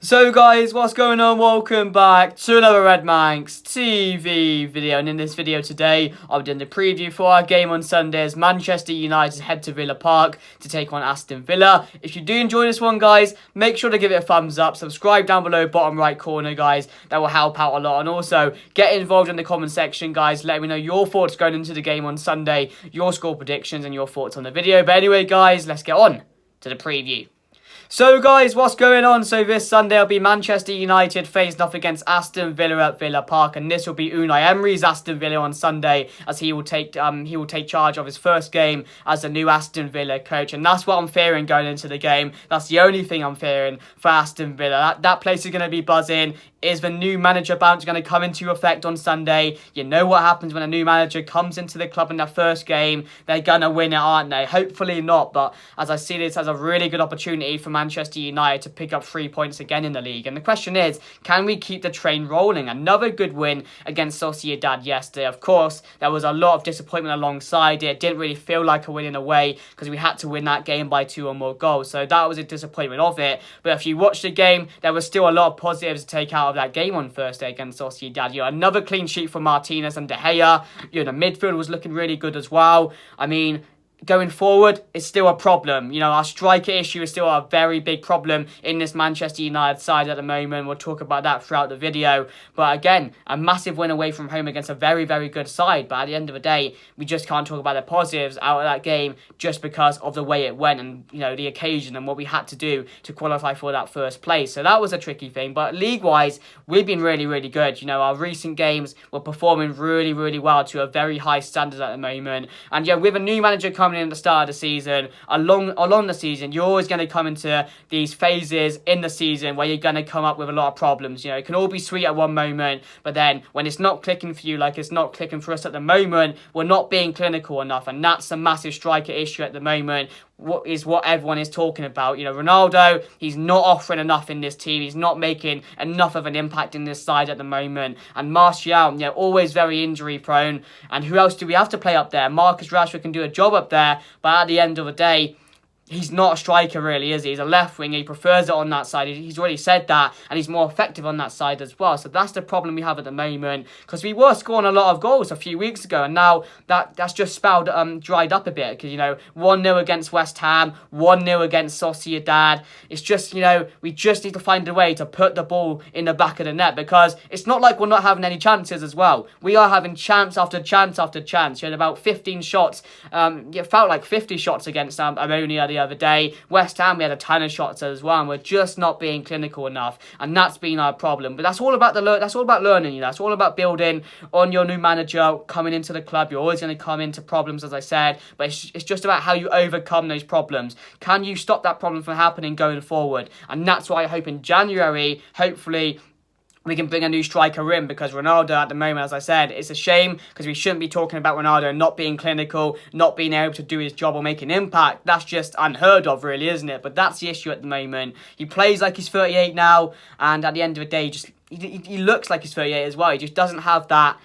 So guys, what's going on? Welcome back to another Red Manx TV video, and in this video today, I'll be doing the preview for our game on Sunday as Manchester United head to Villa Park to take on Aston Villa. If you do enjoy this one, guys, make sure to give it a thumbs up, subscribe down below, bottom right corner, guys. That will help out a lot, and also get involved in the comment section, guys. Let me know your thoughts going into the game on Sunday, your score predictions, and your thoughts on the video. But anyway, guys, let's get on to the preview. So guys, what's going on? So this Sunday will be Manchester United facing off against Aston Villa at Villa Park, and this will be Unai Emery's Aston Villa on Sunday, as he will take charge of his first game as the new Aston Villa coach, and that's what I'm fearing going into the game. That's the only thing I'm fearing for Aston Villa. That place is going to be buzzing. Is the new manager bounce going to come into effect on Sunday? You know what happens when a new manager comes into the club in their first game. They're going to win it, aren't they? Hopefully not, but as I see this as a really good opportunity for Manchester United to pick up 3 points again in the league. And the question is, can we keep the train rolling? Another good win against Sociedad yesterday. Of course, there was a lot of disappointment alongside it. It didn't really feel like a win in a way because we had to win that game by 2 or more goals. So that was a disappointment of it. But if you watch the game, there was still a lot of positives to take out of that game on Thursday against Sociedad. Another clean sheet for Martinez and De Gea. The midfield was looking really good as well. I mean, going forward, it's still a problem. Our striker issue is still a very big problem in this Manchester United side at the moment. We'll talk about that throughout the video. But again, a massive win away from home against a very, very good side. But at the end of the day, we just can't talk about the positives out of that game just because of the way it went and, the occasion and what we had to do to qualify for that first place. So that was a tricky thing. But league-wise, we've been really, really good. Our recent games were performing really, really well to a very high standard at the moment. And with a new manager coming in at the start of the season, along the season, you're always going to come into these phases in the season where you're going to come up with a lot of problems. It can all be sweet at one moment, but then when it's not clicking for you, like it's not clicking for us at the moment, we're not being clinical enough, and that's a massive striker issue at the moment. What everyone is talking about. Ronaldo, he's not offering enough in this team. He's not making enough of an impact in this side at the moment. And Martial, always very injury prone. And who else do we have to play up there? Marcus Rashford can do a job up there, but at the end of the day, he's not a striker really, is he? He's a left winger. He prefers it on that side. He's already said that, and he's more effective on that side as well. So that's the problem we have at the moment, because we were scoring a lot of goals a few weeks ago, and now that's just dried up a bit. Because 1-0 against West Ham, 1-0 against Sociedad. It's just we just need to find a way to put the ball in the back of the net, because it's not like we're not having any chances as well. We are having chance after chance after chance. You had about 15 shots. It felt like 50 shots against Ammonia the other day. West Ham, we had a ton of shots as well, and we're just not being clinical enough, and that's been our problem. But that's all about learning. That's all about building on your new manager coming into the club. You're always going to come into problems, as I said, but it's just about how you overcome those problems. Can you stop that problem from happening going forward? And that's why I hope in January, hopefully, we can bring a new striker in, because Ronaldo at the moment, as I said, it's a shame, because we shouldn't be talking about Ronaldo not being clinical, not being able to do his job or make an impact. That's just unheard of, really, isn't it? But that's the issue at the moment. He plays like he's 38 now, and at the end of the day, he looks like he's 38 as well. He just doesn't have that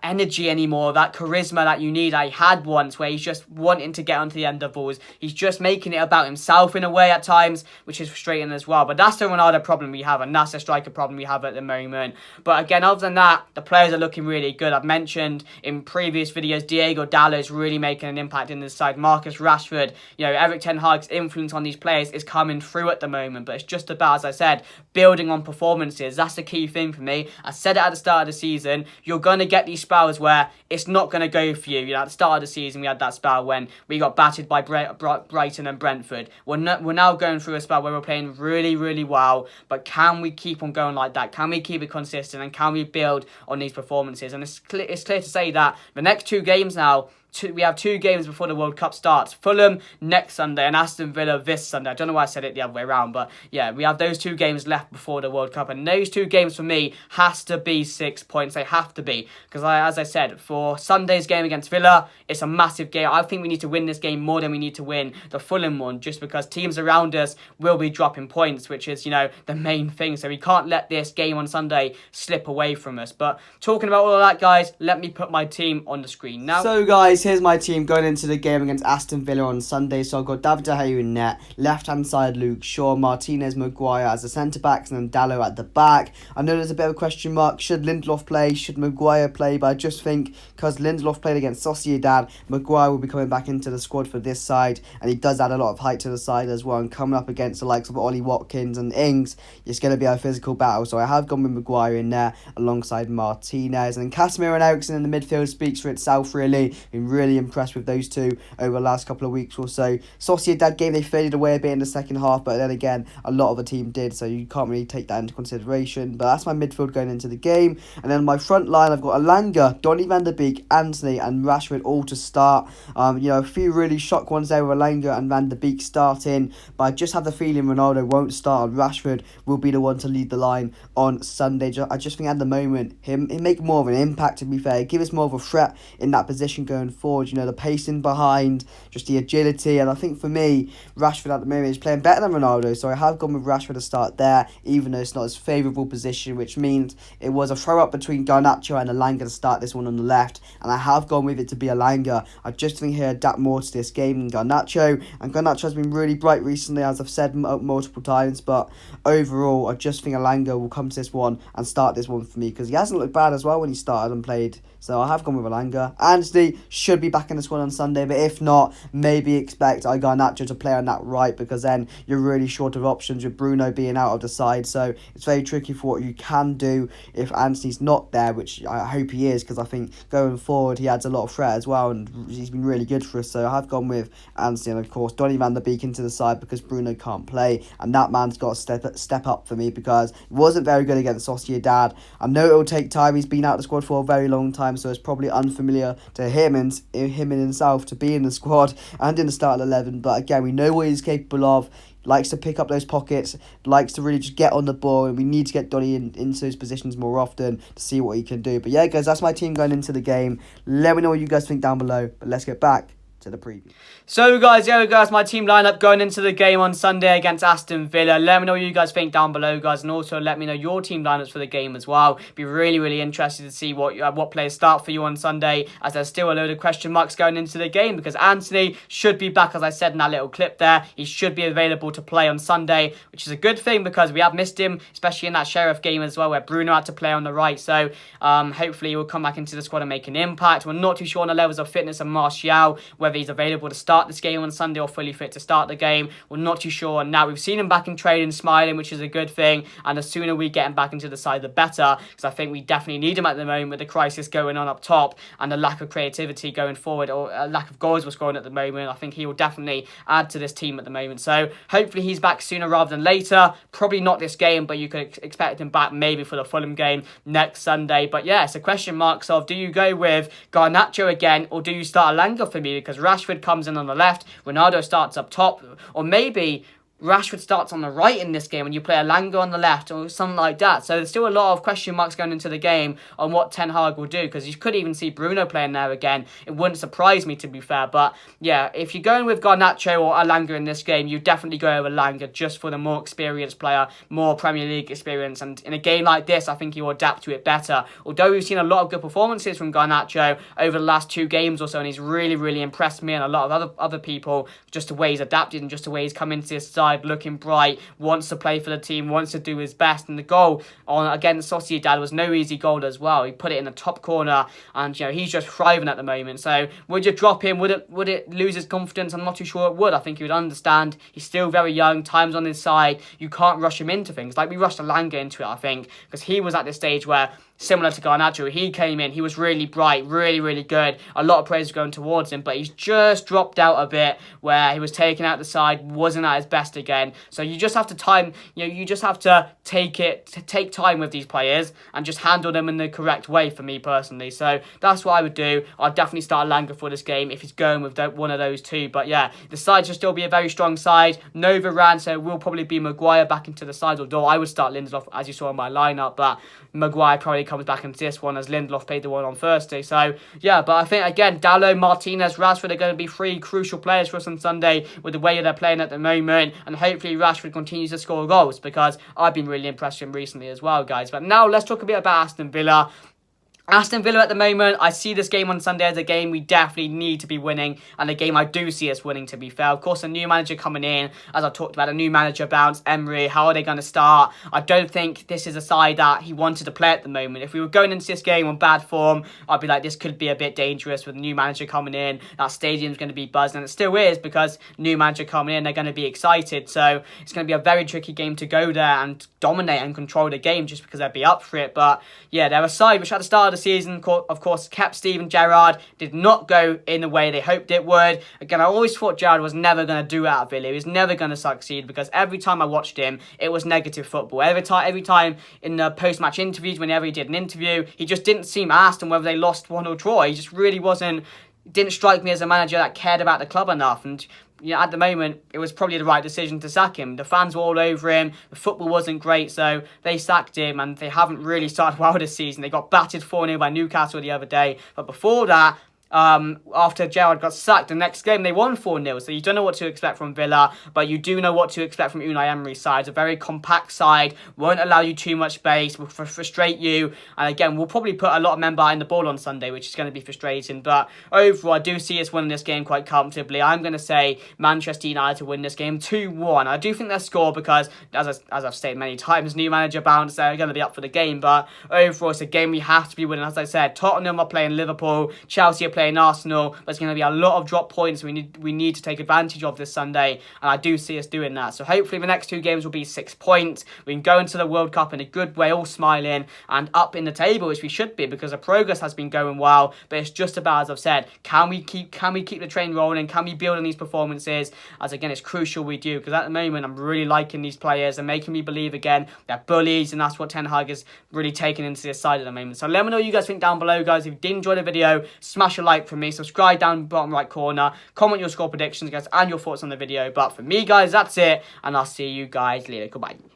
energy anymore, that charisma that you need. I had once, where he's just wanting to get onto the end of balls. He's just making it about himself in a way at times, which is frustrating as well. But that's the Ronaldo problem we have, and that's the striker problem we have at the moment. But again, other than that, the players are looking really good. I've mentioned in previous videos, Diego Dallo is really making an impact in this side. Marcus Rashford, Eric Ten Hag's influence on these players is coming through at the moment. But it's just about, as I said, building on performances. That's the key thing for me. I said it at the start of the season. You're going to get these spells where it's not going to go for you. At the start of the season, we had that spell when we got battered by Brighton and Brentford. We're now going through a spell where we're playing really, really well, but can we keep on going like that? Can we keep it consistent, and can we build on these performances? And it's clear to say that the next 2 games now, we have 2 games before the World Cup starts. Fulham next Sunday and Aston Villa this Sunday. I don't know why I said it the other way around, but yeah, we have those 2 games left before the World Cup, and those 2 games for me has to be 6 points. They have to be, because as I said, for Sunday's game against Villa, it's a massive game. I think we need to win this game more than we need to win the Fulham one, just because teams around us will be dropping points, which is the main thing. So we can't let this game on Sunday slip away from us. But talking about all of that, guys, let me put my team on the screen now. So guys, here's my team going into the game against Aston Villa on Sunday. So I've got David De Gea in net, left-hand side Luke Shaw, Martinez, Maguire as the centre-backs, and then Dalot at the back. I know there's a bit of a question mark. Should Lindelof play? Should Maguire play? But I just think because Lindelof played against Sociedad, Maguire will be coming back into the squad for this side, and he does add a lot of height to the side as well. And coming up against the likes of Ollie Watkins and Ings, it's going to be a physical battle. So I have gone with Maguire in there alongside Martinez. And Casemiro and Eriksen in the midfield speaks for itself, really. Been really impressed with those two over the last couple of weeks or so. Sociedad game, they faded away a bit in the second half, but then again, a lot of the team did, so you can't really take that into consideration. But that's my midfield going into the game. And then my front line, I've got Alanga, Donny van der Beek, Antony, and Rashford all to start. A few really shock ones there with Alanga and van der Beek starting, but I just have the feeling Ronaldo won't start, and Rashford will be the one to lead the line on Sunday. I just think at the moment, he'll make more of an impact, to be fair. Give us more of a threat in that position going forward. The pacing behind, just the agility, and I think for me, Rashford at the moment is playing better than Ronaldo, so I have gone with Rashford to start there, even though it's not his favourable position, which means it was a throw up between Garnacho and Alanga to start this one on the left, and I have gone with it to be Alanga. I just think he'll adapt more to this game than Garnacho, and Garnacho has been really bright recently, as I've said multiple times, but overall, I just think Alanga will come to this one and start this one for me, because he hasn't looked bad as well when he started and played, so I have gone with Alanga. Antony should be back in the squad on Sunday, but if not, maybe expect Garnacho to play on that right, because then you're really short of options with Bruno being out of the side, so it's very tricky for what you can do if Antony's not there, which I hope he is, because I think going forward he adds a lot of threat as well, and he's been really good for us, so I've gone with Antony, and of course Donny van der Beek into the side because Bruno can't play, and that man's got to step up for me because he wasn't very good against Sociedad. I know it will take time, he's been out of the squad for a very long time, so it's probably unfamiliar to him and himself to be in the squad and in the starting 11, but again, we know what he's capable of. Likes to pick up those pockets, likes to really just get on the ball, and we need to get Donny into those positions more often to see what he can do. But yeah, guys, that's my team going into the game. Let me know what you guys think down below, but let's get back to the preview. So guys, yeah, guys, my team lineup going into the game on Sunday against Aston Villa. Let me know what you guys think down below, guys, and also let me know your team lineups for the game as well. Be really interested to see what players start for you on Sunday, as there's still a load of question marks going into the game, because Antony should be back, as I said in that little clip there. He should be available to play on Sunday, which is a good thing because we have missed him, especially in that Sheriff game as well, where Bruno had to play on the right. So hopefully he will come back into the squad and make an impact. We're not too sure on the levels of fitness of Martial, whether he's available to start this game on Sunday or fully fit to start the game. We're not too sure. Now we've seen him back in training, smiling, which is a good thing, and the sooner we get him back into the side, the better, because I think we definitely need him at the moment with the crisis going on up top and the lack of creativity going forward, or a lack of goals we're scoring at the moment. I think he will definitely add to this team at the moment, so hopefully he's back sooner rather than later. Probably not this game, but you could expect him back maybe for the Fulham game next Sunday. But yeah, it's a question marks of, do you go with Garnacho again, or do you start Alanga for me, because Rashford comes in on the left, Ronaldo starts up top, or maybe Rashford starts on the right in this game and you play Alanga on the left or something like that. So there's still a lot of question marks going into the game on what Ten Hag will do, because you could even see Bruno playing there again. It wouldn't surprise me, to be fair. But yeah, if you're going with Garnacho or Alanga in this game, you definitely go with Alanga just for the more experienced player, more Premier League experience. And in a game like this, I think he will adapt to it better. Although we've seen a lot of good performances from Garnacho over the last 2 games or so, and he's really impressed me and a lot of other people, just the way he's adapted and just the way he's come into this side looking bright, wants to play for the team, wants to do his best. And the goal on against Sociedad was no easy goal as well. He put it in the top corner, and he's just thriving at the moment. So would you drop him? Would it lose his confidence? I'm not too sure it would. I think he would understand. He's still very young. Time's on his side. You can't rush him into things. Like we rushed Alanga into it, I think, because he was at this stage where, similar to Garnacho, he came in, he was really bright, really good. A lot of praise was going towards him, but he's just dropped out a bit where he was taken out the side, wasn't at his best again. So you just have to time, you just have to take time with these players and just handle them in the correct way, for me personally. So that's what I would do. I'd definitely start Alanga for this game if he's going with one of those two. But yeah, the side should still be a very strong side. No Varane, so it will probably be Maguire back into the side, although I would start Lindelof, as you saw in my lineup, but Maguire probably comes back into this one as Lindelof played the one on Thursday. So yeah, but I think again, Dalot, Martinez, Rashford are going to be 3 crucial players for us on Sunday with the way they're playing at the moment, and hopefully Rashford continues to score goals, because I've been really impressed with him recently as well, guys. But now let's talk a bit about Aston Villa. Aston Villa at the moment, I see this game on Sunday as a game we definitely need to be winning, and a game I do see us winning, to be fair. Of course, a new manager coming in, as I talked about, a new manager bounce, Emery, how are they going to start? I don't think this is a side that he wanted to play at the moment. If we were going into this game on bad form, I'd be like, this could be a bit dangerous with a new manager coming in. That stadium's going to be buzzed, and it still is, because new manager coming in, they're going to be excited. So it's going to be a very tricky game to go there and dominate and control the game just because they'd be up for it. But yeah, they're a side which at the start of the season, of course, kept Steven Gerrard, did not go in the way they hoped it would. Again, I always thought Gerrard was never going to do it at Villa. He was never going to succeed, because every time I watched him, it was negative football. Every time in the post-match interviews, whenever he did an interview, he just didn't seem asked on whether they lost, won or draw. He just really didn't strike me as a manager that cared about the club enough. And at the moment, it was probably the right decision to sack him. The fans were all over him. The football wasn't great, so they sacked him, and they haven't really started well this season. They got battered 4-0 by Newcastle the other day. But before that, after Gerrard got sacked, the next game they won 4-0. So you don't know what to expect from Villa, but you do know what to expect from Unai Emery's side. It's a very compact side, won't allow you too much space, will frustrate you. And again, we'll probably put a lot of men behind the ball on Sunday, which is going to be frustrating. But overall, I do see us winning this game quite comfortably. I'm going to say Manchester United win this game 2-1. I do think they'll score because, as I've stated many times, new manager bounce, they're going to be up for the game. But overall, it's a game we have to be winning. As I said, Tottenham are playing Liverpool, Chelsea are playing Arsenal, but it's going to be a lot of drop points we need to take advantage of this Sunday, and I do see us doing that. So hopefully the next two games will be 6 points. We can go into the World Cup in a good way, all smiling and up in the table, which we should be, because the progress has been going well. But it's just about, as I've said, can we keep the train rolling? Can we build on these performances? As again, it's crucial we do, because at the moment I'm really liking these players and making me believe again they're bullies, and that's what Ten Hag is really taking into this side at the moment. So let me know what you guys think down below, guys. If you did enjoy the video, smash a like for me, subscribe down in the bottom right corner, comment your score predictions, guys, and your thoughts on the video. But for me, guys, that's it, and I'll see you guys later. Goodbye.